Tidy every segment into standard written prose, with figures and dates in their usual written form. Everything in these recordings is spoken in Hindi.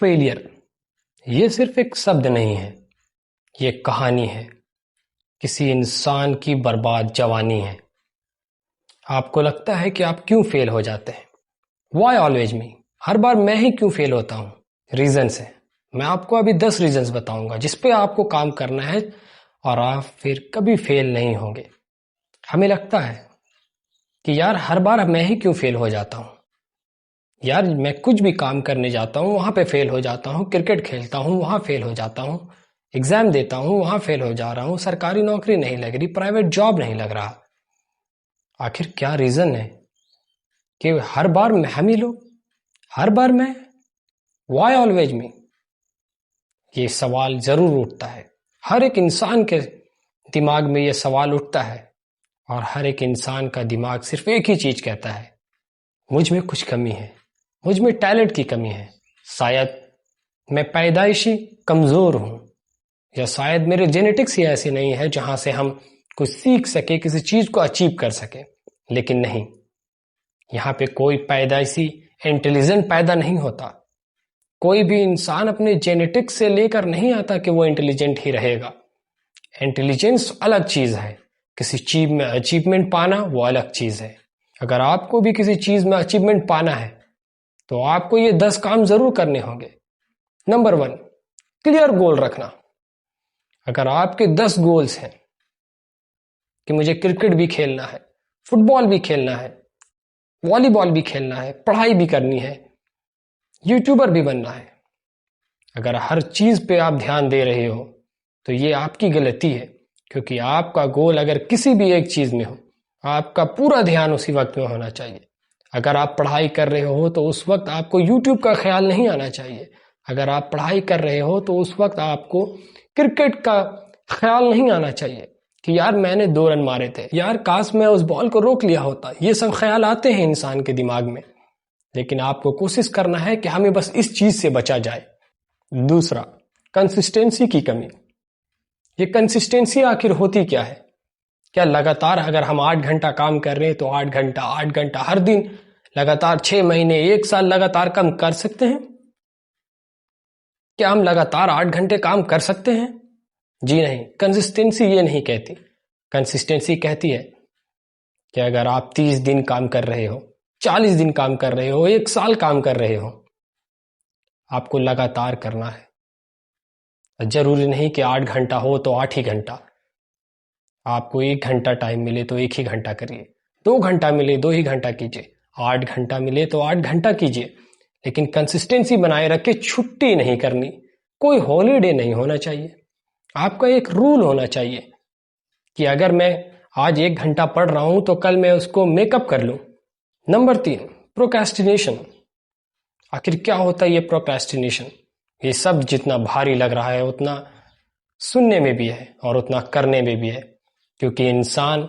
फेलियर ये सिर्फ एक शब्द नहीं है, ये कहानी है, किसी इंसान की बर्बाद जवानी है। आपको लगता है कि आप क्यों फेल हो जाते हैं? वाई ऑलवेज मी? हर बार मैं ही क्यों फेल होता हूं? रीजंस है। मैं आपको अभी 10 रीजंस बताऊंगा जिस पे आपको काम करना है और आप फिर कभी फेल नहीं होंगे। हमें लगता है कि यार हर बार मैं ही क्यों फेल हो जाता हूं, यार मैं कुछ भी काम करने जाता हूँ वहां पे फेल हो जाता हूँ, क्रिकेट खेलता हूँ वहां फेल हो जाता हूँ, एग्जाम देता हूँ वहां फेल हो जा रहा हूँ, सरकारी नौकरी नहीं लग रही, प्राइवेट जॉब नहीं लग रहा। आखिर क्या रीजन है कि हर बार हम ही लोग, हर बार मैं? वाई ऑलवेज मी? ये सवाल जरूर उठता है, हर एक इंसान के दिमाग में ये सवाल उठता है और हर एक इंसान का दिमाग सिर्फ एक ही चीज कहता है, मुझ में कुछ कमी है, मुझ में टैलेंट की कमी है, शायद मैं पैदाइशी कमजोर हूं, या शायद मेरे जेनेटिक्स ही ऐसे नहीं है जहां से हम कुछ सीख सके, किसी चीज को अचीव कर सके। लेकिन नहीं, यहां पे कोई पैदाइशी इंटेलिजेंट पैदा नहीं होता। कोई भी इंसान अपने जेनेटिक्स से लेकर नहीं आता कि वो इंटेलिजेंट ही रहेगा। इंटेलिजेंस अलग चीज है, किसी चीज में अचीवमेंट पाना वो अलग चीज है। अगर आपको भी किसी चीज में अचीवमेंट पाना है तो आपको ये 10 काम जरूर करने होंगे। नंबर 1, क्लियर गोल रखना। अगर आपके 10 गोल्स हैं कि मुझे क्रिकेट भी खेलना है, फुटबॉल भी खेलना है, वॉलीबॉल भी खेलना है, पढ़ाई भी करनी है, यूट्यूबर भी बनना है, अगर हर चीज पे आप ध्यान दे रहे हो तो ये आपकी गलती है, क्योंकि आपका गोल अगर किसी भी एक चीज में हो, आपका पूरा ध्यान उसी वक्त में होना चाहिए। अगर आप पढ़ाई कर रहे हो तो उस वक्त आपको यूट्यूब का ख्याल नहीं आना चाहिए। अगर आप पढ़ाई कर रहे हो तो उस वक्त आपको क्रिकेट का ख्याल नहीं आना चाहिए कि यार मैंने 2 रन मारे थे, यार काश मैं उस बॉल को रोक लिया होता। ये सब ख्याल आते हैं इंसान के दिमाग में, लेकिन आपको कोशिश करना है कि हमें बस इस चीज से बचा जाए। दूसरा, कंसिस्टेंसी की कमी। ये कंसिस्टेंसी आखिर होती क्या है? क्या लगातार अगर हम 8 घंटा काम कर रहे हैं तो 8 घंटा हर दिन लगातार 6 महीने 1 साल लगातार काम कर सकते हैं? क्या हम लगातार 8 घंटे काम कर सकते हैं? जी नहीं, कंसिस्टेंसी ये नहीं कहती। कंसिस्टेंसी कहती है कि अगर आप 30 दिन काम कर रहे हो, 40 दिन काम कर रहे हो, 1 साल काम कर रहे हो, आपको लगातार करना है। जरूरी नहीं कि 8 घंटा हो तो 8 ही घंटा। आपको 1 घंटा टाइम मिले तो 1 ही घंटा करिए, 2 घंटा मिले 2 ही घंटा कीजिए, 8 घंटा मिले तो 8 घंटा कीजिए, लेकिन कंसिस्टेंसी बनाए रख के छुट्टी नहीं करनी। कोई हॉलीडे नहीं होना चाहिए। आपका एक रूल होना चाहिए कि अगर मैं आज 1 घंटा पढ़ रहा हूं तो कल मैं उसको मेकअप कर लूं। Number 3, procrastination. आखिर क्या होता है ये प्रोक्रेस्टिनेशन? ये सब जितना भारी लग रहा है उतना सुनने में भी है और उतना करने में भी है, क्योंकि इंसान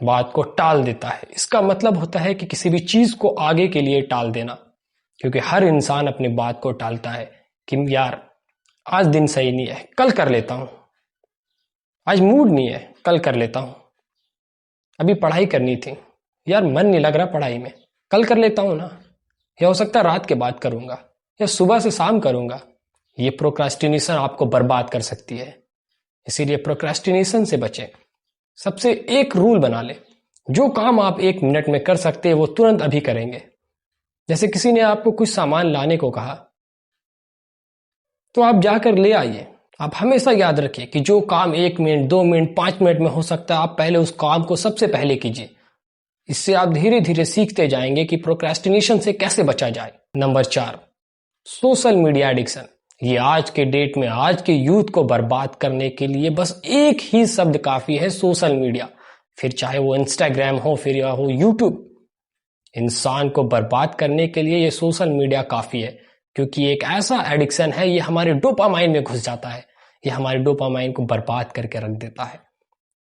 बात को टाल देता है। इसका मतलब होता है कि किसी भी चीज को आगे के लिए टाल देना, क्योंकि हर इंसान अपनी बात को टालता है कि यार आज दिन सही नहीं है, कल कर लेता हूं, आज मूड नहीं है, कल कर लेता हूं, अभी पढ़ाई करनी थी, यार मन नहीं लग रहा पढ़ाई में, कल कर लेता हूं ना, या हो सकता है रात के बाद करूंगा या सुबह से शाम करूंगा। ये प्रोक्रास्टिनेशन आपको बर्बाद कर सकती है। इसीलिए प्रोक्रास्टिनेशन से बचें। सबसे एक रूल बना ले, जो काम आप 1 मिनट में कर सकते हैं वो तुरंत अभी करेंगे। जैसे किसी ने आपको कुछ सामान लाने को कहा तो आप जाकर ले आइए। आप हमेशा याद रखिए कि जो काम 1 मिनट 2 मिनट 5 मिनट में हो सकता है, आप पहले उस काम को सबसे पहले कीजिए। इससे आप धीरे धीरे सीखते जाएंगे कि प्रोक्रेस्टिनेशन से कैसे बचा जाए। Number 4, social media addiction. ये आज के डेट में आज के यूथ को बर्बाद करने के लिए बस एक ही शब्द काफी है, सोशल मीडिया। फिर चाहे वो इंस्टाग्राम हो फिर या हो यूट्यूब, इंसान को बर्बाद करने के लिए ये सोशल मीडिया काफी है, क्योंकि एक ऐसा एडिक्शन है, ये हमारे डोपामाइन में घुस जाता है, ये हमारे डोपामाइन को बर्बाद करके रख देता है।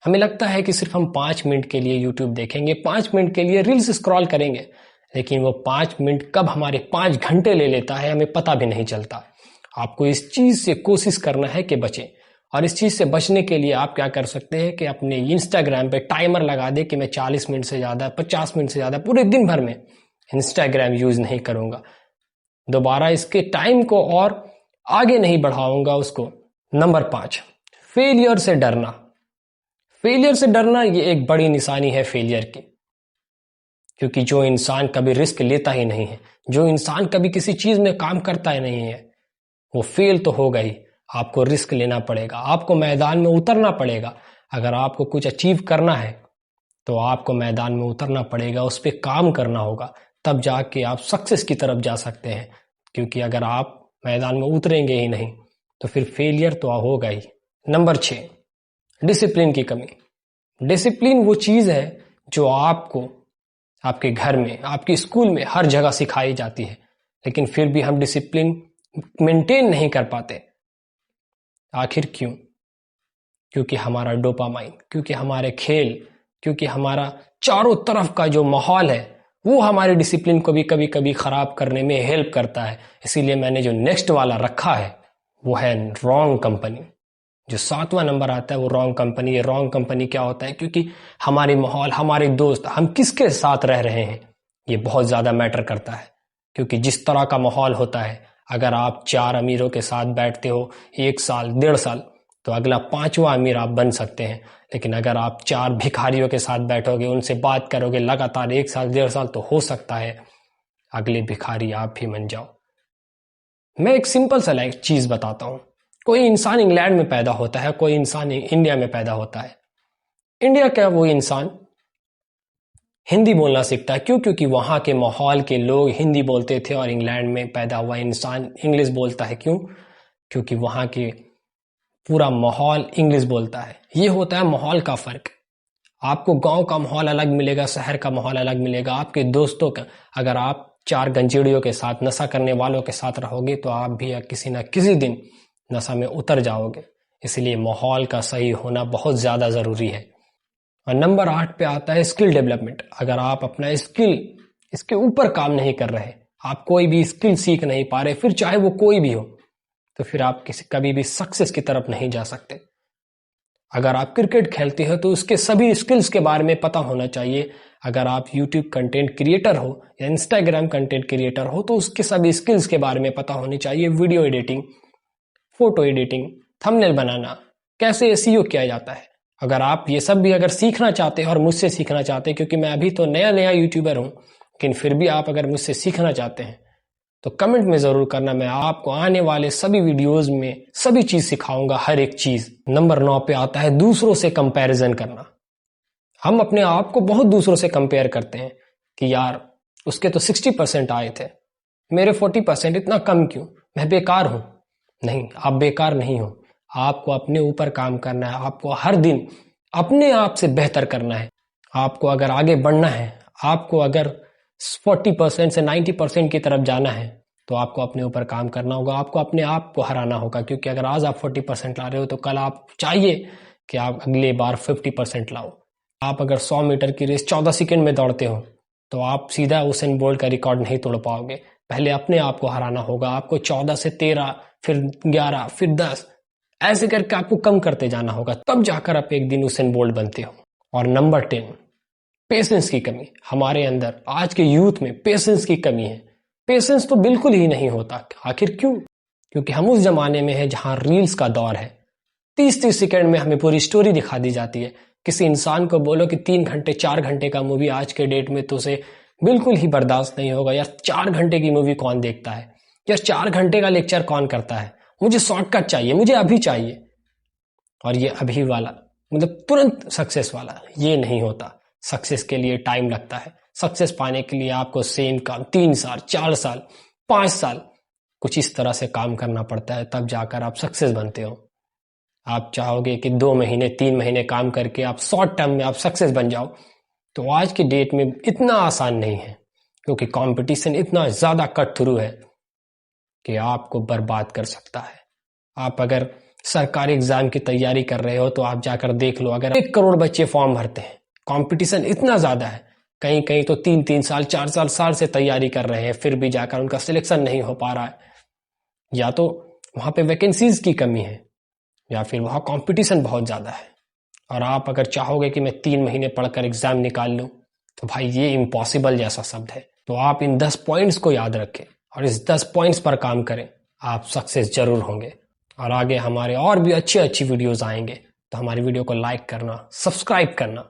हमें लगता है कि सिर्फ हम 5 मिनट के लिए यूट्यूब देखेंगे, 5 मिनट के लिए रील्स स्क्रॉल करेंगे, लेकिन वो 5 मिनट कब हमारे 5 घंटे ले लेता है हमें पता भी नहीं चलता। आपको इस चीज से कोशिश करना है कि बचें, और इस चीज से बचने के लिए आप क्या कर सकते हैं कि अपने इंस्टाग्राम पे टाइमर लगा दे कि मैं 40 मिनट से ज्यादा 50 मिनट से ज्यादा पूरे दिन भर में इंस्टाग्राम यूज नहीं करूंगा। दोबारा इसके टाइम को और आगे नहीं बढ़ाऊंगा उसको। नंबर 5, फेलियर से डरना। फेलियर से डरना ये एक बड़ी निशानी है फेलियर की, क्योंकि जो इंसान कभी रिस्क लेता ही नहीं है, जो इंसान कभी किसी चीज में काम करता ही नहीं है, वो फेल तो होगा ही। आपको रिस्क लेना पड़ेगा, आपको मैदान में उतरना पड़ेगा। अगर आपको कुछ अचीव करना है तो आपको मैदान में उतरना पड़ेगा, उस पर काम करना होगा, तब जाके आप सक्सेस की तरफ जा सकते हैं। क्योंकि अगर आप मैदान में उतरेंगे ही नहीं तो फिर फेलियर तो होगा ही। नंबर 6, डिसिप्लिन की कमी। डिसिप्लिन वो चीज है जो आपको आपके घर में, आपके स्कूल में, हर जगह सिखाई जाती है, लेकिन फिर भी हम डिसिप्लिन मेंटेन नहीं कर पाते। आखिर क्यों? क्योंकि हमारा डोपामाइन, क्योंकि हमारे खेल, क्योंकि हमारा चारों तरफ का जो माहौल है वो हमारे डिसिप्लिन को भी कभी कभी खराब करने में हेल्प करता है। इसीलिए मैंने जो नेक्स्ट वाला रखा है वो है रॉन्ग कंपनी। जो 7वां नंबर आता है वो रॉन्ग कंपनी। ये रॉन्ग कंपनी क्या होता है? क्योंकि हमारे माहौल, हमारे दोस्त, हम किसके साथ रह रहे हैं ये बहुत ज्यादा मैटर करता है। क्योंकि जिस तरह का माहौल होता है, अगर आप 4 अमीरों के साथ बैठते हो 1 साल 1.5 साल, तो अगला 5वां अमीर आप बन सकते हैं। लेकिन अगर आप 4 भिखारियों के साथ बैठोगे, उनसे बात करोगे लगातार 1 साल 1.5 साल, तो हो सकता है अगले भिखारी आप भी बन जाओ। मैं एक सिंपल सा एक चीज बताता हूं। कोई इंसान इंग्लैंड में पैदा होता है, कोई इंसान इंडिया में पैदा होता है। इंडिया का वो इंसान हिंदी बोलना सीखता है। क्यों? क्योंकि वहां के माहौल के लोग हिंदी बोलते थे, और इंग्लैंड में पैदा हुआ इंसान इंग्लिश बोलता है। क्यों? क्योंकि वहां के पूरा माहौल इंग्लिश बोलता है। ये होता है माहौल का फर्क। आपको गांव का माहौल अलग मिलेगा, शहर का माहौल अलग मिलेगा, आपके दोस्तों का। अगर आप 4 गंजेड़ियों के साथ, नशा करने वालों के साथ रहोगे तो आप भी किसी न किसी दिन नशा में उतर जाओगे। इसलिए माहौल का सही होना बहुत ज्यादा जरूरी है। और नंबर 8 पे आता है स्किल डेवलपमेंट। अगर आप अपना स्किल, इसके ऊपर काम नहीं कर रहे, आप कोई भी स्किल सीख नहीं पा रहे, फिर चाहे वो कोई भी हो, तो फिर आप कभी भी सक्सेस की तरफ नहीं जा सकते। अगर आप क्रिकेट खेलते हो तो उसके सभी स्किल्स के बारे में पता होना चाहिए। अगर आप यूट्यूब कंटेंट क्रिएटर हो या इंस्टाग्राम कंटेंट क्रिएटर हो तो उसके सभी स्किल्स के बारे में पता होनी चाहिए। Video editing, photo editing, thumbnail बनाना, कैसे एसईओ किया जाता है। अगर आप ये सब भी अगर सीखना चाहते हैं और मुझसे सीखना चाहते हैं, क्योंकि मैं अभी तो नया नया यूट्यूबर हूं, लेकिन फिर भी आप अगर मुझसे सीखना चाहते हैं तो कमेंट में जरूर करना। मैं आपको आने वाले सभी वीडियोस में सभी चीज सिखाऊंगा, हर एक चीज। नंबर 9 पे आता है दूसरों से कंपैरिजन करना। हम अपने आप को बहुत दूसरों से कंपेयर करते हैं कि यार उसके तो 60% आए थे, मेरे 40%, इतना कम क्यों, मैं बेकार हूं। नहीं, आप बेकार नहीं हो। आपको अपने ऊपर काम करना है। आपको हर दिन अपने आप से बेहतर करना है। आपको अगर आगे बढ़ना है, आपको अगर 40% से 90% की तरफ जाना है, तो आपको अपने ऊपर काम करना होगा। आपको अपने आप को हराना होगा। क्योंकि अगर आज आप 40% ला रहे हो तो कल आप चाहिए कि आप अगले बार 50% लाओ। आप अगर 100 मीटर की रेस 14 सेकंड में दौड़ते हो तो आप सीधा उसेन बोल्ट का रिकॉर्ड नहीं तोड़ पाओगे। पहले अपने आप को हराना होगा। आपको 14 से 13, फिर 11, फिर 10, ऐसे करके आपको कम करते जाना होगा, तब जाकर आप एक दिन उसेन बोल्ट बनते हो। और नंबर 10, पेशेंस की कमी। हमारे अंदर आज के यूथ में पेशेंस की कमी है। पेशेंस तो बिल्कुल ही नहीं होता। आखिर क्यों? क्योंकि हम उस जमाने में है जहां रील्स का दौर है। 30-30 सेकंड में हमें पूरी स्टोरी दिखा दी जाती है। किसी इंसान को बोलो कि 3 घंटे 4 घंटे का मूवी आज के डेट में तो उसे बिल्कुल ही बर्दाश्त नहीं होगा। यार 4 घंटे की मूवी कौन देखता है? यार 4 घंटे का लेक्चर कौन करता है? मुझे शॉर्टकट चाहिए, मुझे अभी चाहिए। और ये अभी वाला मतलब तुरंत सक्सेस वाला, ये नहीं होता। सक्सेस के लिए टाइम लगता है। सक्सेस पाने के लिए आपको सेम काम 3 साल, 4 साल, 5 साल कुछ इस तरह से काम करना पड़ता है, तब जाकर आप सक्सेस बनते हो। आप चाहोगे कि 2 महीने 3 महीने काम करके आप शॉर्ट टर्म में आप सक्सेस बन जाओ, तो आज की डेट में इतना आसान नहीं है। क्योंकि कंपटीशन इतना ज्यादा कट थ्रू है कि आपको बर्बाद कर सकता है। आप अगर सरकारी एग्जाम की तैयारी कर रहे हो तो आप जाकर देख लो, अगर 1 करोड़ बच्चे फॉर्म भरते हैं, कंपटीशन इतना ज्यादा है, कहीं कहीं तो 3-3 साल 4 साल से तैयारी कर रहे हैं, फिर भी जाकर उनका सिलेक्शन नहीं हो पा रहा है। या तो वहां पे वैकेंसीज की कमी है, या फिर वहां कंपटीशन बहुत ज्यादा है। और आप अगर चाहोगे कि मैं 3 महीने पढ़कर एग्जाम निकाल लूं, तो भाई ये इम्पॉसिबल जैसा शब्द है। तो आप इन 10 पॉइंट्स को याद रखें। और इस 10 पॉइंट्स पर काम करें, आप सक्सेस जरूर होंगे। और आगे हमारे और भी अच्छी अच्छी वीडियोस आएंगे, तो हमारी वीडियो को लाइक करना, सब्सक्राइब करना